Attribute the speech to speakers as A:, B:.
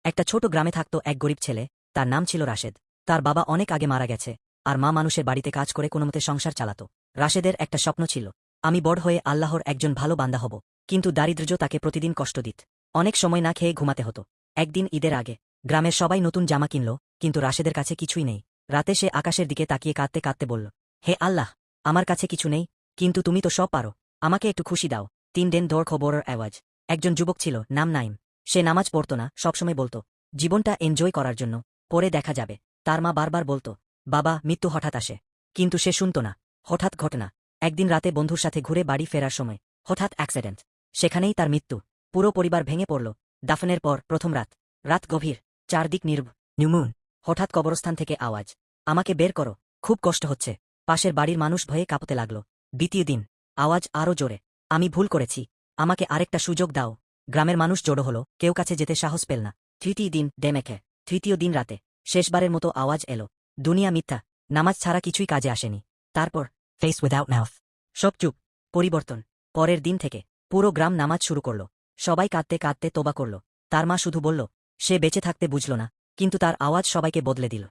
A: একটা ছোট গ্রামে থাকত এক গরিব ছেলে, তার নাম ছিল রাশেদ। তার বাবা অনেক আগে মারা গেছে, আর মা মানুষের বাড়িতে কাজ করে কোনোমতে সংসার চালাত। রাশেদের একটা স্বপ্ন ছিল, আমি বড় হয়ে আল্লাহর একজন ভালো বান্দা হব। কিন্তু দারিদ্র্য তাকে প্রতিদিন কষ্ট দিত। অনেক সময় না খেয়ে ঘুমাতে হতো। একদিন ঈদের আগে গ্রামের সবাই নতুন জামা কিনল, কিন্তু রাশেদের কাছে কিছুই নেই। রাতে সে আকাশের দিকে তাকিয়ে কাঁদতে কাঁদতে বলল, হে আল্লাহ, আমার কাছে কিছু নেই, কিন্তু তুমি তো সব পারো, আমাকে একটু খুশি দাও। 3 দিন দৌড় খবরের আওয়াজ। একজন যুবক ছিল, নাম নাইম। সে নামাজ পড়ত না, সবসময় বলতো, জীবনটা এনজয় করার জন্য, পরে দেখা যাবে। তার মা বারবার বলতো, বাবা, মৃত্যু হঠাৎ আসে। কিন্তু সে শুনত না। হঠাৎ ঘটনা। একদিন রাতে বন্ধুর সাথে ঘুরে বাড়ি ফেরার সময় হঠাৎ অ্যাক্সিডেন্ট। সেখানেই তার মৃত্যু। পুরো পরিবার ভেঙে পড়ল। দাফনের পর প্রথম রাত। রাত গভীর, চারদিক নির্মুন। হঠাৎ কবরস্থান থেকে আওয়াজ, আমাকে বের করো, খুব কষ্ট হচ্ছে। পাশের বাড়ির মানুষ ভয়ে কাঁপতে লাগল। দ্বিতীয় দিন, আওয়াজ আরও জোরে, আমি ভুল করেছি, আমাকে আরেকটা সুযোগ দাও। গ্রামের মানুষ জড়ো হলো, কেউ কাছে যেতে সাহস পেল না। তৃতীয় দিন ডেমেখে। তৃতীয় দিন রাতে শেষবারের মতো আওয়াজ এলো, দুনিয়া মিথ্যা, নামাজ ছাড়া কিছুই কাজে আসেনি। তারপর ফেস উইদাউট মাউথ। সব চুপ। পরিবর্তন। পরের দিন থেকে পুরো গ্রাম নামাজ শুরু করল। সবাই কাঁদতে কাঁদতে তোবা করল। তার মা শুধু বলল, সে বেঁচে থাকতে বুঝল না, কিন্তু তার আওয়াজ সবাইকে বদলে দিল।